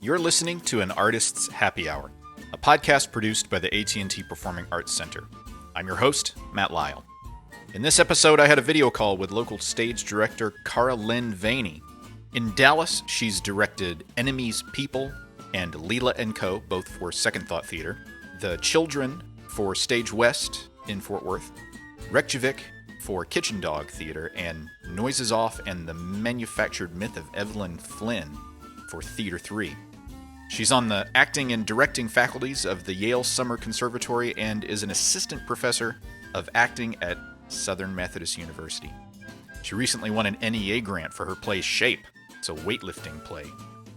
You're listening to An Artist's Happy Hour, a podcast produced by the AT&T Performing Arts Center. I'm your host, Matt Lyle. In this episode, I had a video call with local stage director Kara-Lynn Vaeni. In Dallas, she's directed Enemies People and Lila & Co., both for Second Thought Theater, The Children for Stage West in Fort Worth, Reykjavik for Kitchen Dog Theater, and Noises Off and the Manufactured Myth of Evelyn Flynn for Theater 3. She's on the acting and directing faculties of the Yale Summer Conservatory and is an assistant professor of acting at Southern Methodist University. She recently won an NEA grant for her play Shape. It's a weightlifting play,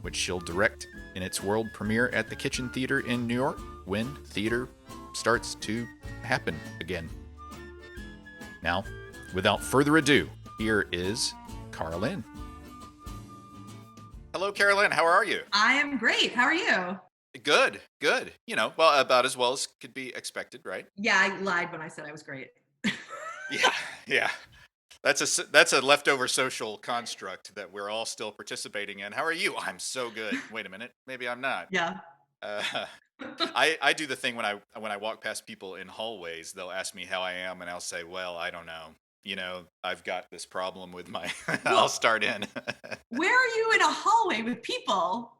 which she'll direct in its world premiere at the Kitchen Theater in New York when theater starts to happen again. Now, without further ado, here is Kara-Lynn. Hello, Kara-Lynn. How are you? I am great. How are you? Good. You know, well, about as well as could be expected, right? Yeah, I lied when I said I was great. Yeah. That's a leftover social construct that we're all still participating in. How are you? I'm so good. Wait a minute. Maybe I'm not. Yeah. I do the thing when I walk past people in hallways, they'll ask me how I am, and I'll say, well, I don't know. You know, I've got this problem with my... I'll start in. Where are you in a hallway with people?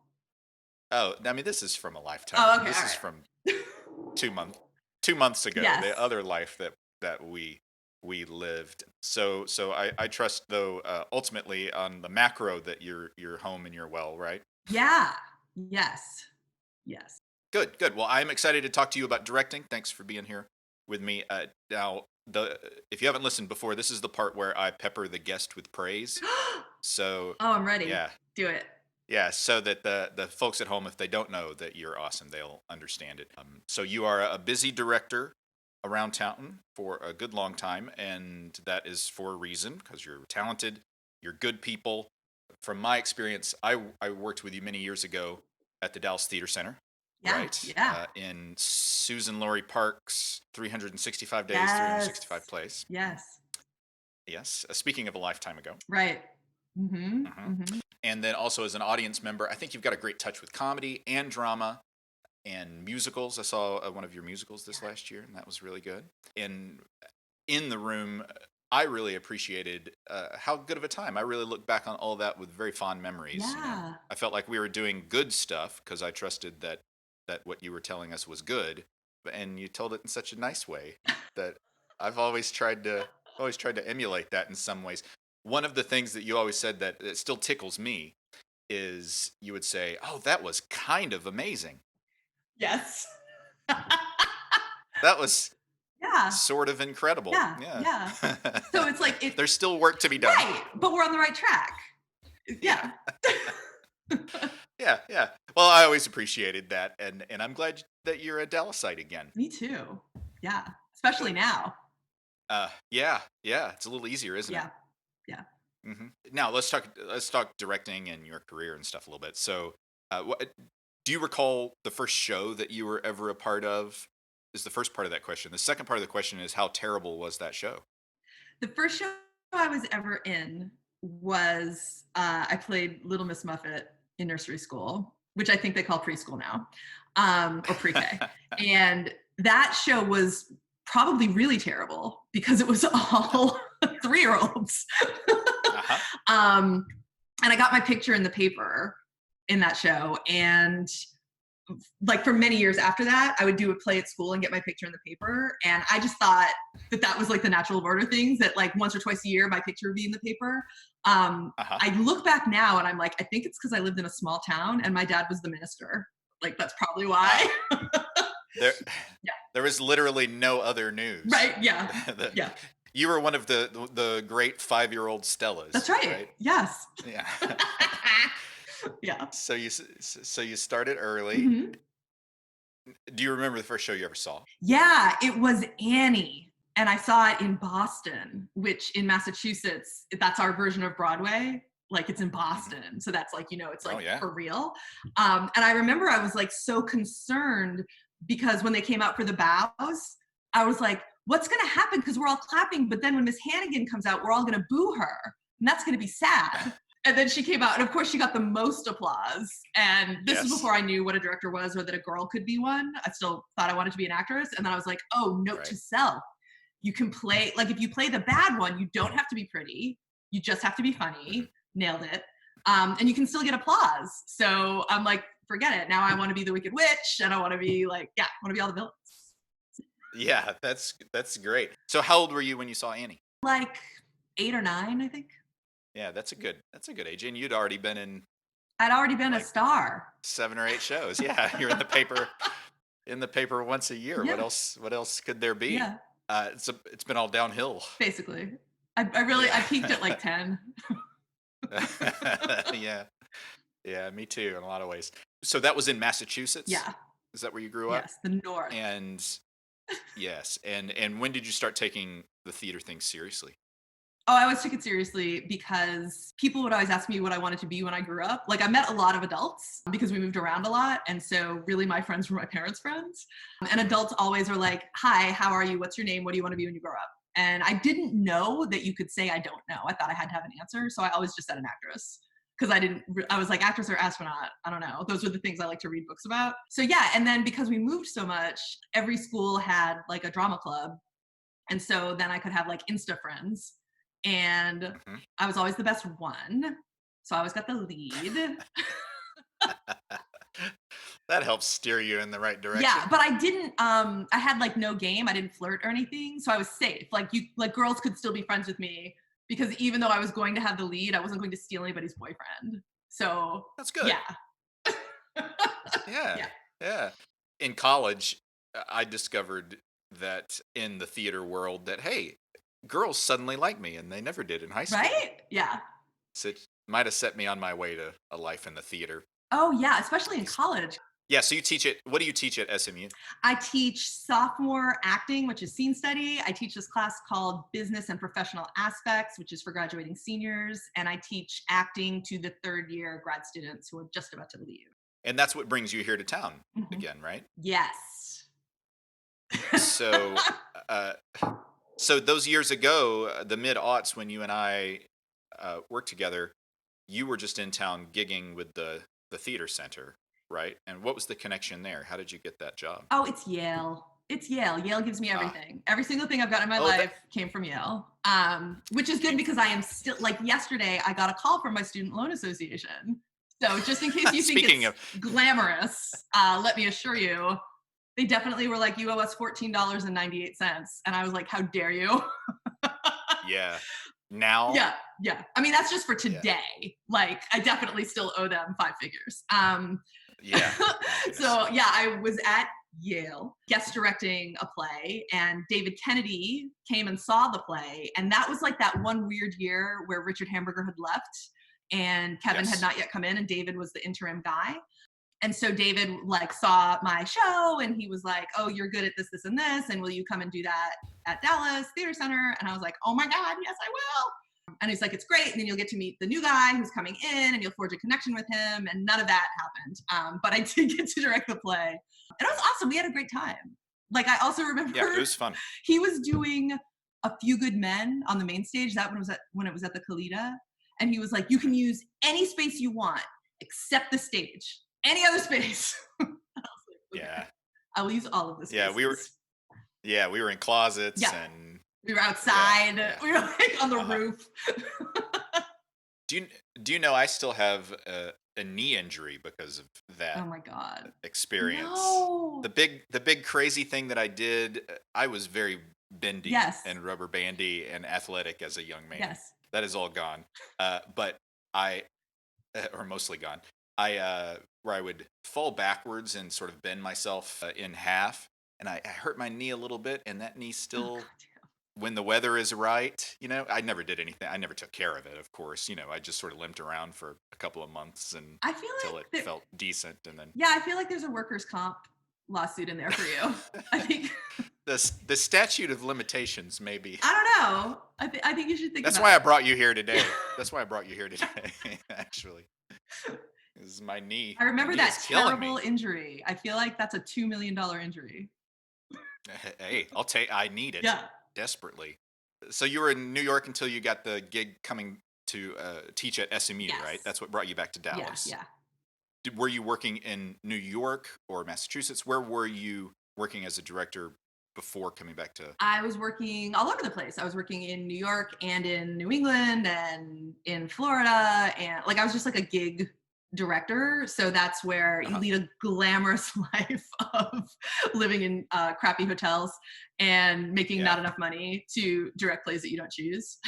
Oh, I mean, this is from a lifetime. Oh, okay. This is from 2 months ago. Yes. The other life that we lived. So I trust, though, ultimately on the macro that you're home and you're well, right? Yeah. Yes. Good. Well, I'm excited to talk to you about directing. Thanks for being here with me. Now, if you haven't listened before, this is the part where I pepper the guest with praise. So, Oh, I'm ready. yeah. Do it. Yeah, so that the folks at home, if they don't know that you're awesome, they'll understand it. So you are a busy director around town for a good long time, and that is for a reason, because you're talented, you're good people. From my experience, I worked with you many years ago at the Dallas Theater Center. Yeah, right? yeah. In Susan Laurie Park's 365 Days, Yes. 365 Plays. Yes. Yes. Speaking of a lifetime ago. Right. Mm-hmm. Mm-hmm. And then also as an audience member, I think you've got a great touch with comedy and drama and musicals. I saw one of your musicals this last year, and that was really good. And in the room, I really appreciated how good of a time. I really look back on all that with very fond memories. Yeah. You know? I felt like we were doing good stuff because I trusted that what you were telling us was good, and you told it in such a nice way that I've always tried to emulate that in some ways. One of the things that you always said that it still tickles me is you would say, "Oh, that was kind of amazing." Yes. That was Yeah. sort of incredible. Yeah. So it's like there's still work to be done. Right, but we're on the right track. Yeah. Yeah. Well, I always appreciated that, and I'm glad that you're a Dallasite again. Me too. Yeah, especially now. Yeah. It's a little easier, isn't it? Yeah. Mm-hmm. Now let's talk directing and your career and stuff a little bit. So, do you recall the first show that you were ever a part of? Is the first part of that question. The second part of the question is, how terrible was that show? The first show I was ever in was I played Little Miss Muffet in nursery school, which I think they call preschool now, or pre-K. And that show was probably really terrible because it was all 3-year-olds. And I got my picture in the paper in that show. And like for many years after that, I would do a play at school and get my picture in the paper. And I just thought that was like the natural order things, that like once or twice a year, my picture would be in the paper. I look back now and I'm like, I think it's because I lived in a small town and my dad was the minister. Like, that's probably why. There was literally no other news. Right. Yeah. Yeah. You were one of the great 5-year-old Stellas. That's right. Yes. Yeah. Yeah. So you started early. Mm-hmm. Do you remember the first show you ever saw? Yeah, it was Annie. And I saw it in Boston, which in Massachusetts, that's our version of Broadway. Like, it's in Boston. So that's like, it's like for real. And I remember I was like so concerned because when they came out for the bows, I was like, what's going to happen? Because we're all clapping. But then when Miss Hannigan comes out, we're all going to boo her. And that's going to be sad. And then she came out, and of course she got the most applause. And this is Yes. before I knew what a director was or that a girl could be one. I still thought I wanted to be an actress. And then I was like, oh, note to Right. self. You can play, like if you play the bad one, you don't have to be pretty. You just have to be Mhm. funny. Nailed it. And you can still get applause. So I'm like, forget it. Now I want to be the Wicked Witch, and I want to be like, yeah, I want to be all the villains. Yeah, that's great. So how old were you when you saw Annie? Like 8 or 9, I think. Yeah, that's a good age. And you'd already been in I'd already been a like star. 7 or 8 shows. Yeah, you're in the paper once a year. Yeah. What else could there be? Yeah. It's been all downhill. Basically. I Yeah. peaked at like 10. Yeah. Yeah, me too in a lot of ways. So that was in Massachusetts? Yeah. Is that where you grew up? Yes. The North. And yes, and when did you start taking the theater thing seriously? Oh, I always took it seriously because people would always ask me what I wanted to be when I grew up. Like I met a lot of adults because we moved around a lot. And so really my friends were my parents' friends. And adults always are like, hi, how are you? What's your name? What do you want to be when you grow up? And I didn't know that you could say I don't know. I thought I had to have an answer. So I always just said an actress because I was like actress or astronaut. I don't know. Those were the things I like to read books about. So yeah. And then because we moved so much, every school had like a drama club. And so then I could have like Insta friends. And Mhm. I was always the best one. So I always got the lead. That helps steer you in the right Yeah, direction. but I didn't I had like no game. I didn't flirt or anything. So I was safe. Like girls could still be friends with me because even though I was going to have the lead, I wasn't going to steal anybody's boyfriend. So That's good. yeah. Yeah. Yeah. Yeah. In college, I discovered that in the theater world that hey, girls suddenly like me and they never did in high school. Right? Yeah. So it might have set me on my way to a life in the theater. Oh yeah, especially in 'Cause- college. Yeah, so you teach it. What do you teach at SMU? I teach sophomore acting, which is scene study. I teach this class called Business and Professional Aspects, which is for graduating seniors. And I teach acting to the third year grad students who are just about to leave. And that's what brings you here to town Mhm. again, right? Yes. So, uh, so those years ago, the mid aughts, when you and I worked together, you were just in town gigging with the theater center, right? And what was the connection there? How did you get that job? Oh, it's Yale. It's Yale. Yale gives me Ah, everything. Every single thing I've got in my oh, that life came from Yale, which is good came because from I Yale. am still like yesterday. I got a call from my student loan association. So just in case you think Speaking it's of, glamorous, let me assure you, they definitely were like, "You owe us $14.98," and I was like, "How dare you?" yeah, now, Yeah, yeah. I mean, that's just for yeah, today. Like, I definitely still owe them 5 figures. yeah. My goodness. So yeah, I was at Yale guest directing a play, and David Kennedy came and saw the play, and that was like that one weird year where Richard Hamburger had left and Kevin had Yes. not yet come in, and David was the interim guy. And so David like saw my show and he was like, "Oh, you're good at this, this, and this, and will you come and do that at Dallas Theater Center?" And I was like, "Oh my God, yes, I will." And he's like, "It's great, and then you'll get to meet the new guy who's coming in, and you'll forge a connection with him." And none of that happened, but I did get to direct the play, and it was awesome. We had a great time. Like I also Yeah, it remember was fun. he was doing A Few Good Men on the main stage. That one was when it was at the Kalita, and he was like, "You can Mhm. use any space you want except the stage. Any other space." I was like, okay, Yeah, I will use all of the yeah. spaces. We were in closets Yeah, and we were yeah, outside. yeah. We were like on the Uh huh. roof. Do you do you know I still have a knee injury because of Oh that my God. experience? No. The big crazy thing that I did, I was very bendy Yes. and rubber bandy and athletic as a young man. Yes. That is all gone. But I or mostly gone. I where I would fall backwards and sort of bend myself in half, and I hurt my knee a little bit, and that knee Oh God. still when the weather is right, I never did anything. I never took care of it, of course. I just sort of limped around for a couple of months and I feel until like it there, felt decent, and then yeah, I feel like there's a workers' comp lawsuit in there for you. I think the statute of limitations maybe. I don't know. I think you should think That's about why I it. brought you here today. That's why I brought you here today. Actually, is my knee. I My remember knee is that killing terrible me. injury. I feel like that's a $2 million injury. Hey, I'll take. I need it Yeah. desperately. So you were in New York until you got the gig coming to teach at SMU, right? Yes. That's what brought you back to Yeah, Dallas. yeah. Were you working in New York or Massachusetts? Where were you working as a director before coming back to? I was working all over the place. I was working in New York and in New England and in Florida. And like, I was just like a gig director. So that's where you Uh-huh. lead a glamorous life of living in crappy hotels and making Yeah. not enough money to direct plays that you don't choose.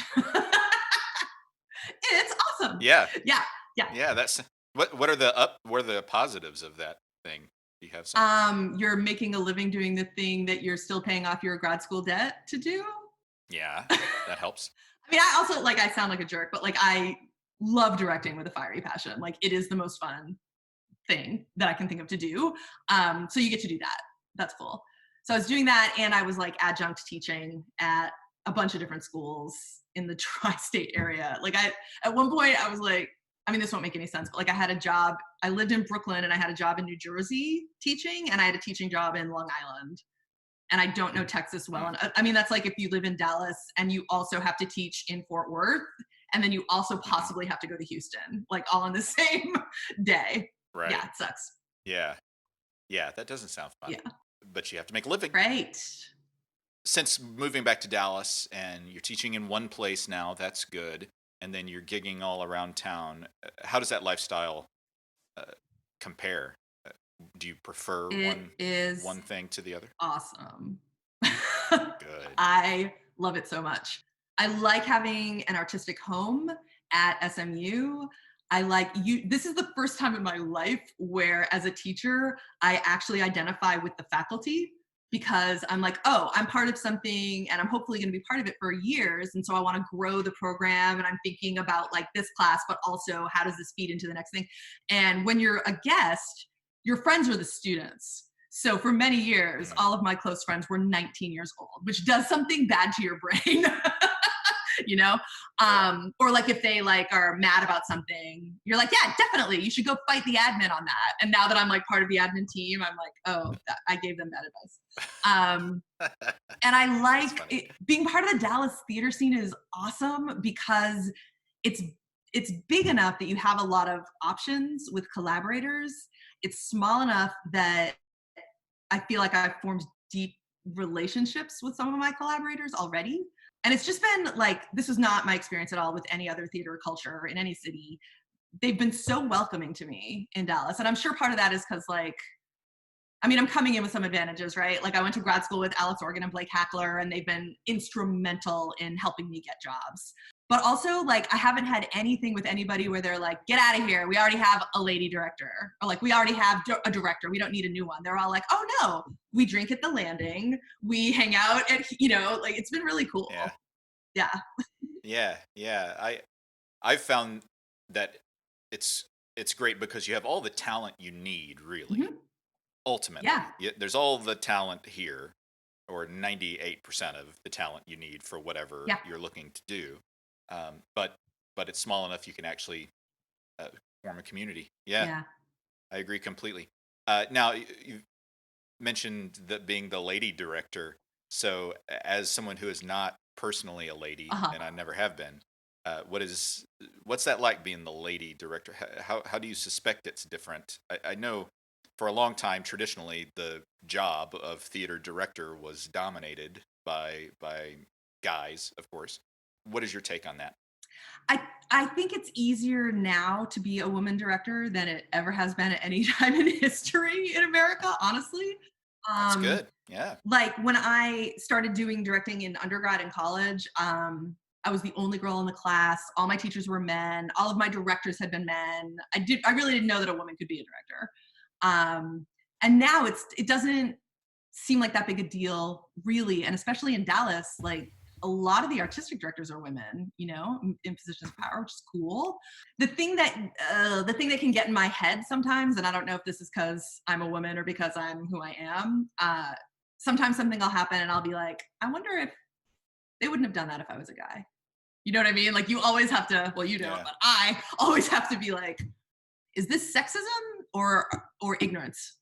It's awesome. Yeah. Yeah. Yeah. Yeah. That's what are the positives of that thing? Do you have some? You're making a living doing the thing that you're still paying off your grad school debt to do. Yeah. That helps. I mean, I also like I sound like a jerk, but like I love directing with a fiery passion. Like it is the most fun thing that I can think of to do. So you get to do that. That's cool. So I was doing that and I was like adjunct teaching at a bunch of different schools in the tri-state area. Like I at one point I was like, I mean, this won't make any sense, but like I had a job, I lived in Brooklyn and I had a job in New Jersey teaching, and I had a teaching job in Long Island. And I don't know Texas well. Mm. And I mean, that's like if you live in Dallas and you also have to teach in Fort Worth, and then you also Mhm. possibly have to go to Houston, like all on the same day. Right. Yeah, it sucks. Yeah. Yeah. That doesn't sound fun. Yeah. But you have to make a living. Right. Since moving back to Dallas and you're teaching in one place now, that's good. And then you're gigging all around town. How does that lifestyle uh, compare? Uh, do you prefer It is one thing to the other? awesome. Good. I love it so much. I like having an artistic home at SMU. I like you. This is the first time in my life where, as a teacher, I actually identify with the faculty, because I'm like, oh, I'm part of something and I'm hopefully going to be part of it for years. And so I want to grow the program, and I'm thinking about like this class, but also how does this feed into the next thing? And when you're a guest, your friends are the students. So for many years, Mm. all of my close friends were 19 years old, which does something bad to your brain. you know Yeah. or like if they like are mad about something, you're like, yeah, definitely you should go fight the admin on that. And now that I'm like part of the admin team, I'm like, oh, I gave them bad advice. And I That's like funny. it, being part of the Dallas theater scene is awesome because it's it's big enough that you have a lot of options with collaborators. It's small enough that I feel like I've formed deep relationships with some of my collaborators already. And it's just been like, this was not my experience at all with any other theater culture in any city. They've been so welcoming to me in Dallas. And I'm sure part of that is because, like, I mean, I'm coming in with some advantages, right? Like, I went to grad school with Alex Organ and Blake Hackler, and they've been instrumental in helping me get jobs. But also, like, I haven't had anything with anybody where they're like, get out of here. We already have a lady director. Or like, we already have a director. We don't need a new one. They're all like, oh no, we drink at the landing. We hang out at, like, it's been really cool. Yeah. Yeah. Yeah. Yeah. I've found that it's it's great because you have all the talent you need, really. Mhm. Ultimately, Yeah. there's all the talent here, or 98% of the talent you need for whatever Yeah. you're looking to do. But it's small enough you can actually uh, form a community. Yeah, Yeah. I agree completely. Now you mentioned that being the lady director. So as someone who is not personally a lady, Uh-huh. and I never have been, what's that like being the lady director? How do you suspect it's different? I know for a long time traditionally the job of theater director was dominated by guys, of course. What is your take on that? I I think it's easier now to be a woman director than it ever has been at any time in history in America, honestly. That's Um, good. Yeah. like when I started doing directing in undergrad and college, I was the only girl in the class. All my teachers were men. All of my directors had been men. I really didn't know that a woman could be a director. Um, and now it doesn't seem like that big a deal, really. And especially in Dallas, like a lot of the artistic directors are women, in positions of power, which is cool. The thing that can get in my head sometimes, and I don't know if this is because I'm a woman or because I'm who I am. Sometimes something will happen, and I'll be like, I wonder if they wouldn't have done that if I was a guy. You know what I mean? Like you always have to. Well, you don't, Yeah. but I always have to be like, is this sexism or ignorance?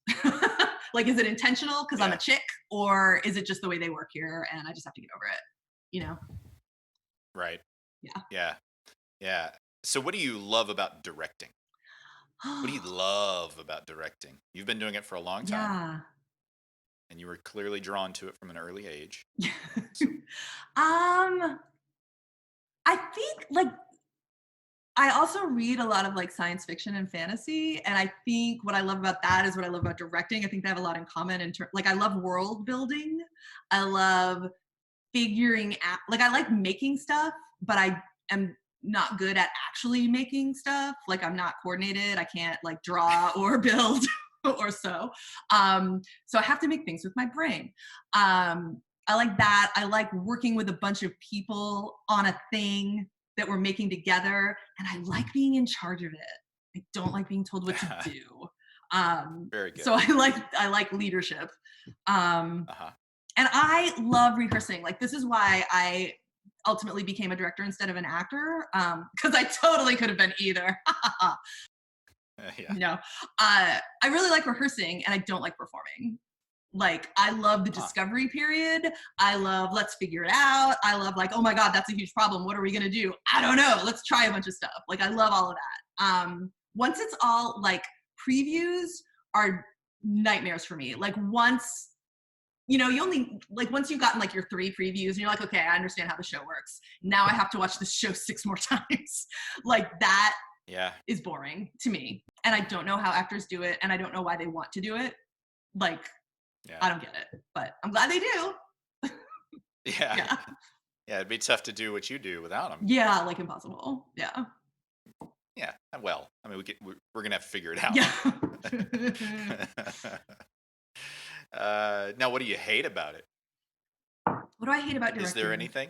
Like, is it intentional because I'm a Yeah. chick, or is it just the way they work here and I just have to get over it? You know? Right. Yeah. Yeah. Yeah. So what do you love about directing? What do you love about directing? You've been doing it for a long time, Yeah. and you were clearly drawn to it from an early age. So, um, I think like I also read a lot of like science fiction and fantasy, and I think what I love about that is what I love about directing. I think they have a lot in common like I love world building. I love figuring out like I like making stuff, but I am not good at actually making stuff. Like I'm not coordinated. I can't like draw or build or sew. So I have to make things with my brain. I like that. I like working with a bunch of people on a thing that we're making together, and I like being in charge of it. I don't like being told what to do. very So good. I like leadership. Um, Uh-huh. and I love rehearsing. Like this is why I ultimately became a director instead of an actor, because I totally could have been either. Yeah. No, I really like rehearsing, and I don't like performing. Like I love the Huh. discovery period. I love let's figure it out. I love like, oh my god, that's a huge problem. What are we gonna do? I don't know. Let's try a bunch of stuff. Like I love all of that. Once it's all like previews are nightmares for me. Like once you only like once you've gotten like your 3 previews and you're like, okay, I understand how the show works. Now I have to watch the show 6 more times. Like that Yeah. is boring to me. And I don't know how actors do it, and I don't know why they want to do it. Like, Yeah. I don't get it, but I'm glad they do. Yeah. Yeah. Yeah, it'd be tough to do what you do without them. Yeah, like impossible. Yeah. Yeah. Well, I mean, we're gonna have to figure it out. Yeah. Now, what do you hate about it? What do I hate about Is there directing? anything?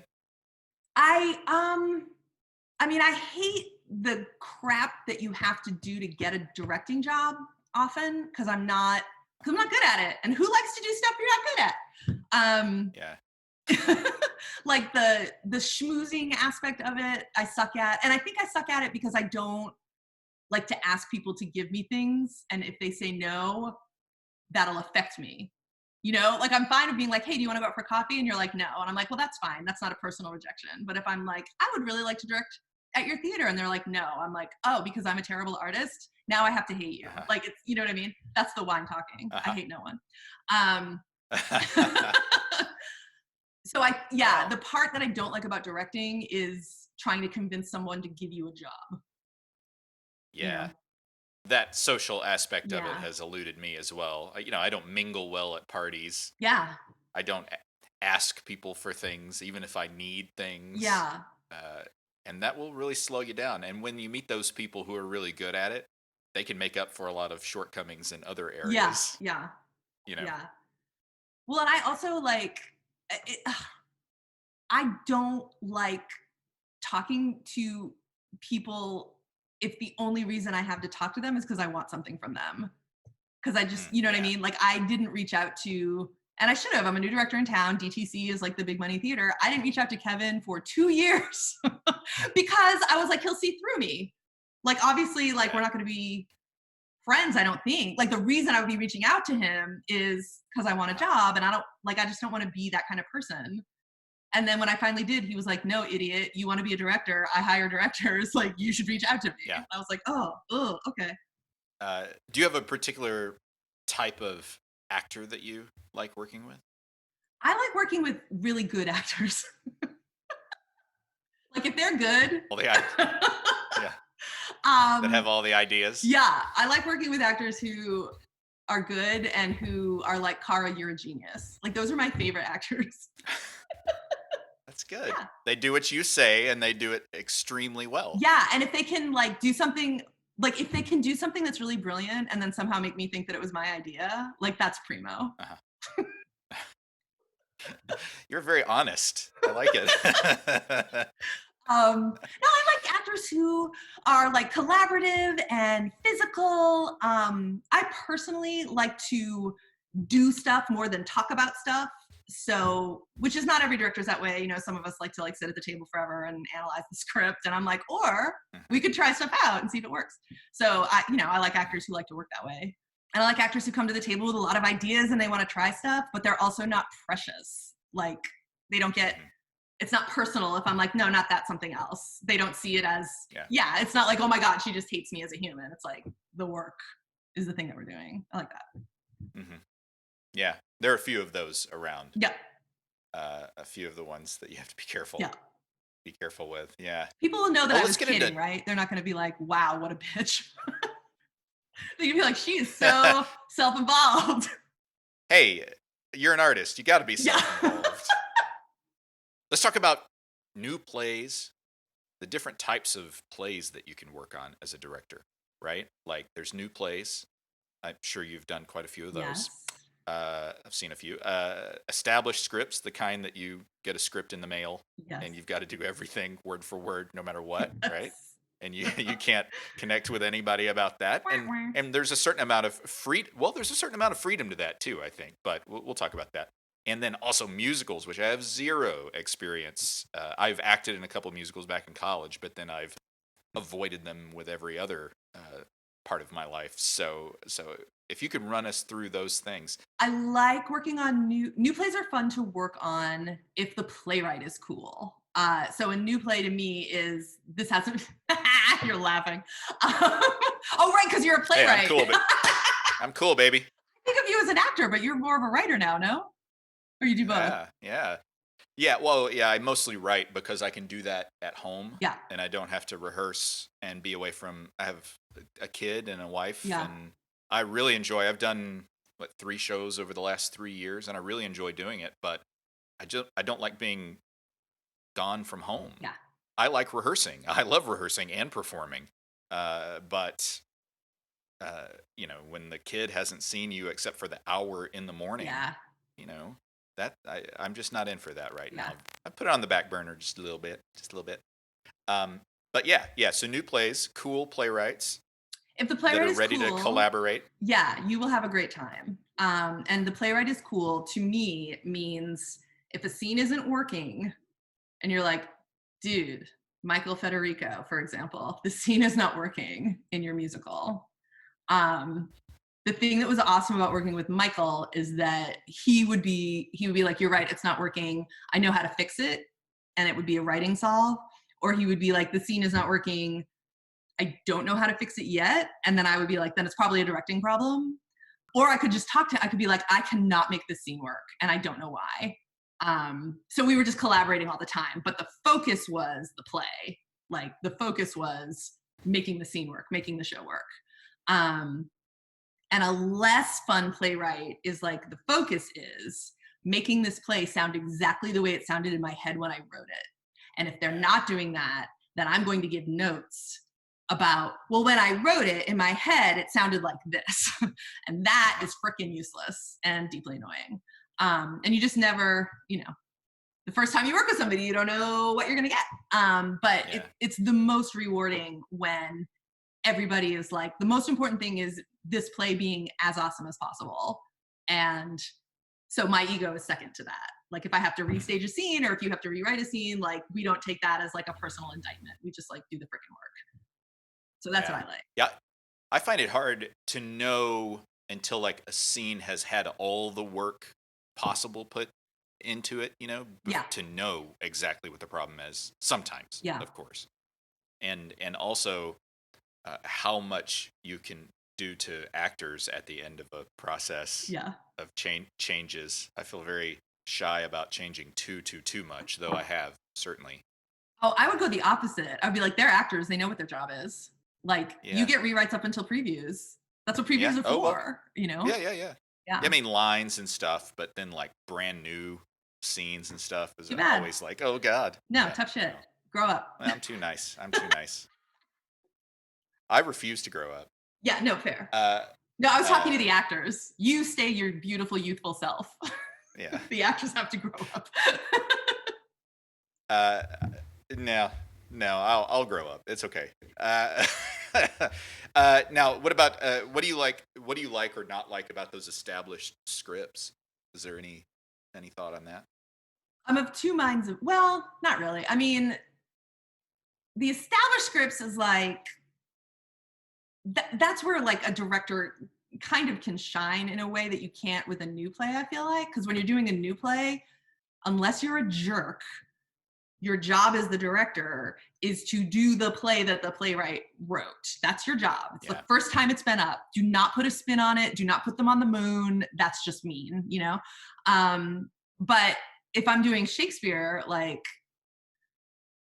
I I mean, I hate the crap that you have to do to get a directing job often because I'm not good at it. And who likes to do stuff you're not good at? Yeah. Like the schmoozing aspect of it, I suck at. And I think I suck at it because I don't like to ask people to give me things. And if they say no, that'll affect me. Like I'm fine with being like, hey, do you want to go out for coffee? And you're like, no. And I'm like, well, that's fine. That's not a personal rejection. But if I'm like, I would really like to direct at your theater, and they're like, no, I'm like, oh, because I'm a terrible artist. Now I have to hate you. Uh-huh. Like, it's, you know what I mean? That's the wine talking. I Uh-huh. hate no one. Um, so yeah, Well, the part that I don't like about directing is trying to convince someone to give you a job, you yeah. know? That social aspect of it Yeah. has eluded me as well. I don't mingle well at parties. Yeah. I don't ask people for things, even if I need things. Yeah. Uh, and that will really slow you down. And when you meet those people who are really good at it, they can make up for a lot of shortcomings in other Yeah. areas. Yeah. You know, Yeah. Well, and I also like, I don't like talking to people if the only reason I have to talk to them is because I want something from them. Because I just, you know what I yeah, mean? Like I didn't reach out to, and I should have. I'm a new director in town. DTC is like the big money theater. I didn't reach out to Kevin for 2 years because I was like, he'll see through me. Like obviously, like we're yeah, not going to be friends. I don't think. Like the reason I would be reaching out to him is because I want a uh-huh, job, and I don't like. I just don't want to be that kind of person. And then when I finally did, he was like, no, idiot, you want to be a director? I hire directors. Like, you should reach out to me. yeah. I was like, oh, okay. Do you have a particular type of actor that you like working with? I like working with really good actors. Like, if they're good, All the act, yeah, that have um, all the ideas. yeah, I like working with actors who are good and who are like, Kara, you're a genius. Like, those are my favorite actors. That's good. Yeah. They do what you say, and they do it extremely well. Yeah. And if they can like do something, like if they can do something that's really brilliant and then somehow make me think that it was my idea, like that's primo. Uh-huh. You're very honest. I like it. No, I like actors who are like collaborative and physical. I personally like to do stuff more than talk about stuff. So, which is not every director's that way. Some of us like to like sit at the table forever and analyze the script. And I'm like, or we could try stuff out and see if it works. So I like actors who like to work that way. And I like actors who come to the table with a lot of ideas and they want to try stuff, but they're also not precious. Like they don't get it's not personal if I'm like, no, not that, something else. They don't see it as, Yeah. it's not like, oh my God, she just hates me as a human. It's like the work is the thing that we're doing. I like that. Mm-hmm. Yeah. There are a few of those around. Yeah. A few of the ones that you have to Yeah. be careful with. Yeah. People will know that Oh, I let's was get kidding, into. right? They're not going to be like, wow, what a bitch. They're going to be like, she is so self-involved. Hey, you're an artist. You got to be Yeah. self-involved. Let's talk about new plays, the different types of plays that you can work on as a director, right? Like there's new plays. I'm sure you've done quite a few of those. Yes. I've seen a few. Established scripts, the kind that you get a script in the mail Yes. and you've got to do everything word for word, no matter what, Yes. right? And you can't connect with anybody about that. And there's a certain amount of there's a certain amount of freedom to that too, I think. But we'll talk about that. And then also musicals, which I have zero experience. I've acted in a couple of musicals back in college, but then I've avoided them with every other part of my life. So if you could run us through those things. I like working on new plays are fun to work on if the playwright is cool. So a new play to me is this hasn't. You're laughing. Oh right, because you're a playwright. Hey, I'm cool, baby. I think of you as an actor, but you're more of a writer now, no? Or you do both? Yeah. Well, yeah. I mostly write because I can do that at home. Yeah. And I don't have to rehearse and be away from. I have a kid and a wife, and I really enjoy. I've done 3 shows over the last 3 years, and I really enjoy doing it. But I don't like being gone from home. Yeah. I like rehearsing. I love rehearsing and performing. But when the kid hasn't seen you except for the hour in the morning, that I'm just not in for that right now. I put it on the back burner just a little bit. But yeah. So new plays, cool playwrights. If the playwright is ready cool, to collaborate, you will have a great time. And the playwright is cool to me means if a scene isn't working, and you're like, dude, Michael Federico, for example, the scene is not working in your musical. The thing that was awesome about working with Michael is that he would be like, you're right, it's not working. I know how to fix it. And it would be a writing solve. Or he would be like, the scene is not working. I don't know how to fix it yet. And then I would be like, then it's probably a directing problem. Or I could just I could be like, I cannot make this scene work. And I don't know why. So we were just collaborating all the time. But the focus was the play. Like the focus was making the scene work, making the show work. And a less fun playwright is like, the focus is making this play sound exactly the way it sounded in my head when I wrote it. And if they're not doing that, then I'm going to give notes about, well, when I wrote it in my head, it sounded like this. And that is freaking useless and deeply annoying. And you just never, the first time you work with somebody, you don't know what you're going to get. But it's the most rewarding when everybody is like, the most important thing is this play being as awesome as possible. And so my ego is second to that. Like if I have to restage a scene or if you have to rewrite a scene, like we don't take that as like a personal indictment. We just like do the freaking work. So that's what I like. Yeah. I find it hard to know until like a scene has had all the work possible put into it, to know exactly what the problem is sometimes, of course. And also how much you can do to actors at the end of a process of changes. I feel very shy about changing too much, though I have certainly. Oh, I would go the opposite. I'd be like, they're actors. They know what their job is. Like you get rewrites up until previews. That's what previews are for, Yeah. I mean, lines and stuff, but then like brand new scenes and stuff is always like, oh God. No, tough shit. Grow up. I'm too nice. I refuse to grow up. Yeah, no, fair. No, I was talking to the actors. You stay your beautiful, youthful self. Yeah. The actors have to grow up. No, I'll grow up. It's okay. Now, what about what do you like or not like about those established scripts? Is there any thought on that? I'm of two minds. Well, not really. I mean, the established scripts is like that's where like a director kind of can shine in a way that you can't with a new play, I feel like. Because when you're doing a new play, unless you're a jerk, Your job as the director is to do the play that the playwright wrote. That's your job. It's the first time it's been up. Do not put a spin on it. Do not put them on the moon. That's just mean, you know? But if I'm doing Shakespeare, like,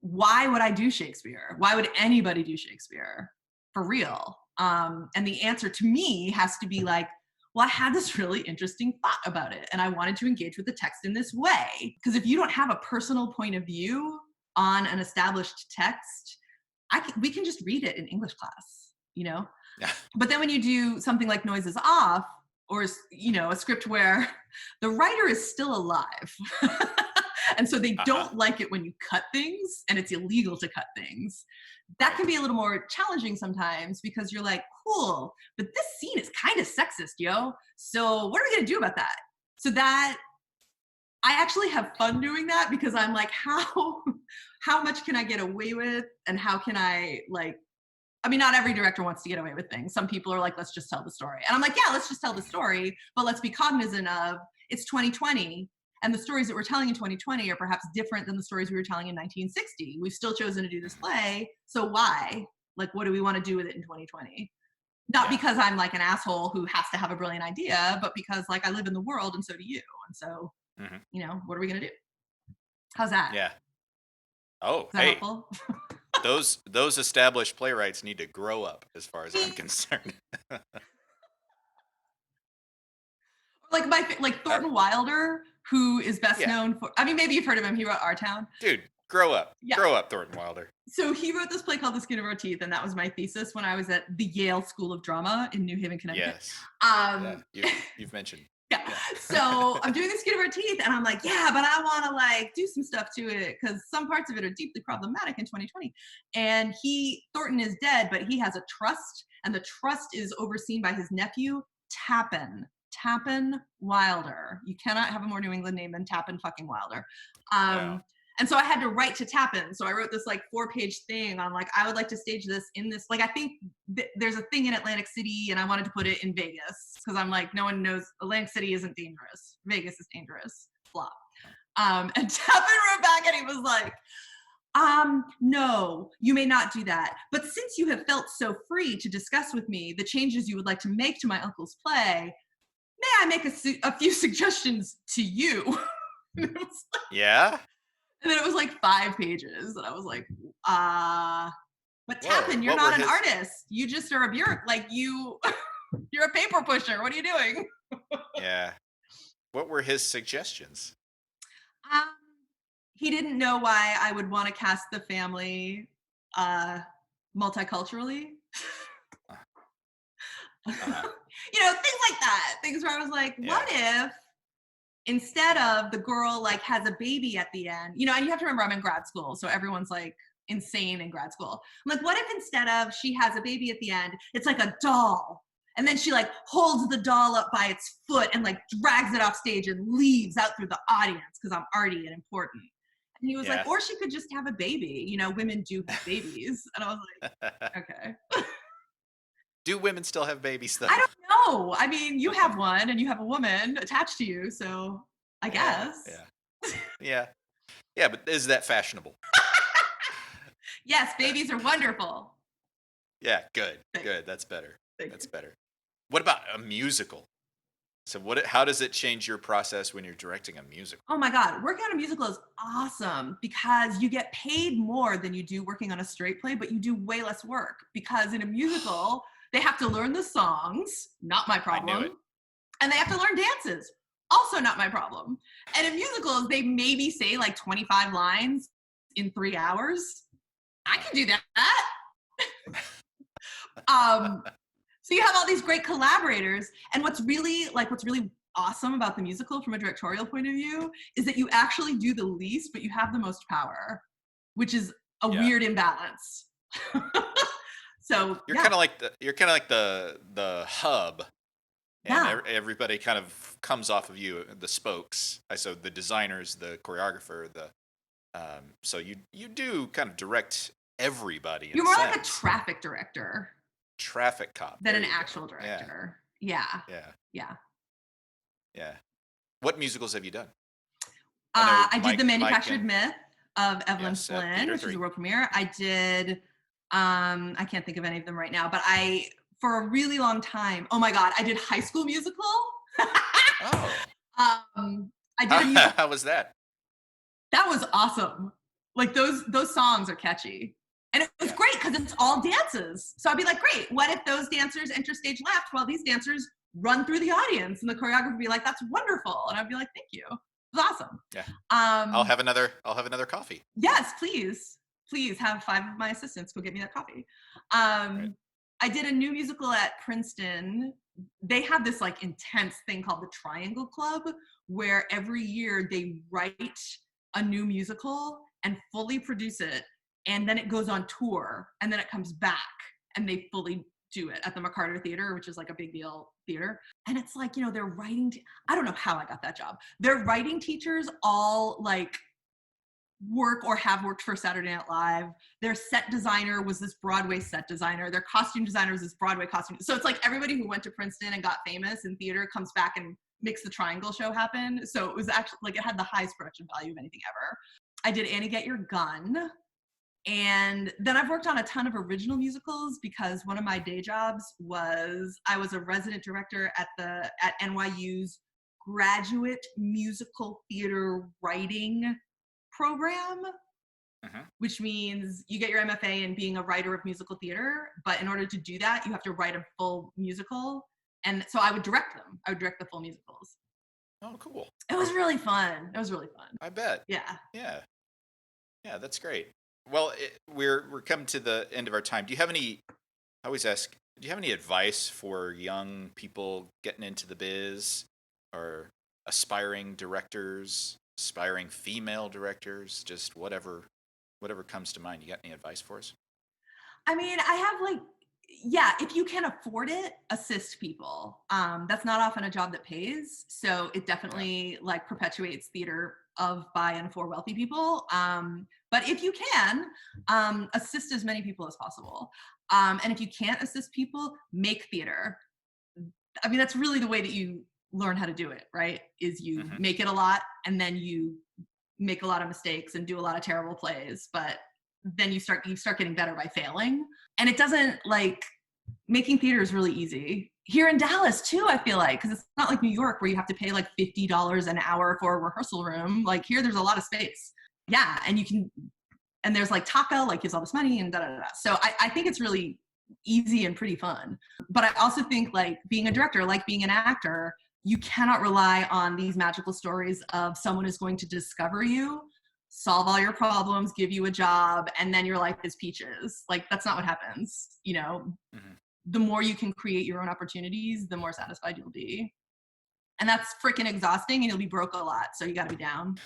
why would I do Shakespeare? Why would anybody do Shakespeare? For real. And the answer to me has to be like, well, I had this really interesting thought about it and I wanted to engage with the text in this way. Because if you don't have a personal point of view on an established text, we can just read it in English class, you know? Yeah. But then when you do something like Noise is Off, or, you know, a script where the writer is still alive. And so they don't like it when you cut things, and it's illegal to cut things. That can be a little more challenging sometimes because you're like, cool, but this scene is kind of sexist, yo. So what are we gonna do about that? So that I actually have fun doing that because I'm like, how much can I get away with, and how can I, like, I mean, not every director wants to get away with things. Some people are like, let's just tell the story. And I'm like, yeah, let's just tell the story, but let's be cognizant of it's 2020. And the stories that we're telling in 2020 are perhaps different than the stories we were telling in 1960. We've still chosen to do this play. So why? Like, what do we want to do with it in 2020? Not because I'm like an asshole who has to have a brilliant idea, but because like I live in the world and so do you. And so, you know, what are we going to do? How's that? Yeah. Oh, Is that helpful? those established playwrights need to grow up as far as I'm concerned. Like Thornton Wilder, who is best known for, I mean, maybe you've heard of him. He wrote Our Town. Dude, grow up. Yeah. Grow up, Thornton Wilder. So he wrote this play called The Skin of Our Teeth, and that was my thesis when I was at the Yale School of Drama in New Haven, Connecticut. Yes. You've mentioned. Yeah. So I'm doing The Skin of Our Teeth, and I'm like, yeah, but I want to like do some stuff to it because some parts of it are deeply problematic in 2020. And Thornton is dead, but he has a trust, and the trust is overseen by his nephew, Tappan Wilder. You cannot have a more New England name than Tappan fucking Wilder. And so I had to write to Tappan. So I wrote this like 4-page thing on like, I would like to stage this in this, like, I think there's a thing in Atlantic City and I wanted to put it in Vegas because I'm like, no one knows, Atlantic City isn't dangerous. Vegas is dangerous. Blah. And Tappan wrote back and he was like, no, you may not do that. But since you have felt so free to discuss with me the changes you would like to make to my uncle's play, may I make a few suggestions to you? Yeah. And then it was like 5 pages. And I was like, but Tappan, you're not an artist. You just are a bureaucrat. Like you're a paper pusher. What are you doing? Yeah. What were his suggestions? He didn't know why I would want to cast the family multiculturally. You know, things like that. Things where I was like, what if instead of the girl like has a baby at the end, you know, and you have to remember I'm in grad school, so everyone's like insane in grad school. I'm like, what if instead of she has a baby at the end, it's like a doll, and then she like holds the doll up by its foot and like drags it off stage and leaves out through the audience because I'm arty and important. And he was like, or she could just have a baby. You know, women do have babies. And I was like, okay. Do women still have babies though? I don't know. I mean, you have one and you have a woman attached to you, so I guess. Yeah, but is that fashionable? Yes, babies are wonderful. Yeah, good. That's better. That's better. What about a musical? So how does it change your process when you're directing a musical? Oh my God, working on a musical is awesome because you get paid more than you do working on a straight play, but you do way less work because in a musical, they have to learn the songs, not my problem. I knew it. And they have to learn dances, also not my problem. And in musicals, they maybe say like 25 lines in 3 hours. I can do that. So you have all these great collaborators. And what's really awesome about the musical from a directorial point of view is that you actually do the least, but you have the most power, which is a weird imbalance. So you're kind of like the hub, and everybody kind of comes off of you, the spokes. So the designers, the choreographer, so you do kind of direct everybody. You're more like a traffic director, traffic cop, than an actual director. Yeah. What musicals have you done? I did The Manufactured Myth. of Evelyn Yes, Flynn, Theater which was 3. a world premiere. I did, I can't think of any of them right now, but for a really long time, oh my God, I did High School Musical. Oh. I did a musical. How was that? That was awesome. Like those songs are catchy. And it was great because it's all dances. So I'd be like, great, what if those dancers enter stage left while these dancers run through the audience? And the choreographer would be like, that's wonderful. And I'd be like, thank you. It was awesome. Yeah. I'll have another coffee. Yes, please. Please have 5 of my assistants go get me that coffee. Right. I did a new musical at Princeton. They have this like intense thing called the Triangle Club, where every year they write a new musical and fully produce it. And then it goes on tour and then it comes back and they fully do it at the McCarter Theater, which is like a big deal theater. And it's like, you know, they're writing, I don't know how I got that job. Their writing teachers all like work or have worked for Saturday Night Live. Their set designer was this Broadway set designer. Their costume designer was this Broadway costume. So it's like everybody who went to Princeton and got famous in theater comes back and makes the Triangle show happen. So it was actually like, it had the highest production value of anything ever. I did Annie Get Your Gun. And then I've worked on a ton of original musicals because one of my day jobs was I was a resident director at NYU's graduate musical theater writing program, which means you get your MFA in being a writer of musical theater. But in order to do that, you have to write a full musical. And so I would direct them. I would direct the full musicals. Oh, cool. It was really fun. I bet. Yeah. Yeah, that's great. Well, we're coming to the end of our time. Do you have any? I always ask. Do you have any advice for young people getting into the biz, or aspiring directors, aspiring female directors? Just whatever comes to mind. You got any advice for us? I mean, I have like, yeah, if you can afford it, assist people. That's not often a job that pays. So it definitely like perpetuates theater of by and for wealthy people. But if you can, assist as many people as possible. And if you can't assist people, make theater. I mean, that's really the way that you learn how to do it, right? Is you make it a lot and then you make a lot of mistakes and do a lot of terrible plays, but then you start getting better by failing. And it doesn't like, making theater is really easy. Here in Dallas too, I feel like, because it's not like New York where you have to pay like $50 an hour for a rehearsal room. Like here, there's a lot of space. Yeah, and you can, and there's like Taco, like gives all this money and da da da. So I think it's really easy and pretty fun. But I also think like being a director, like being an actor, you cannot rely on these magical stories of someone is going to discover you, solve all your problems, give you a job, and then your life is peaches. Like that's not what happens. You know, the more you can create your own opportunities, the more satisfied you'll be. And that's freaking exhausting and you'll be broke a lot. So you got to be down.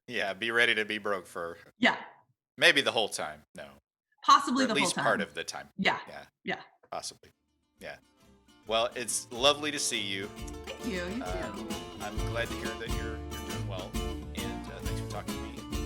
Yeah, be ready to be broke for maybe the whole time. No, possibly or the at whole least time. part of the time. Yeah, possibly. Yeah. Well, it's lovely to see you. Thank you. You too. I'm glad to hear that you're doing well, and thanks for talking to me.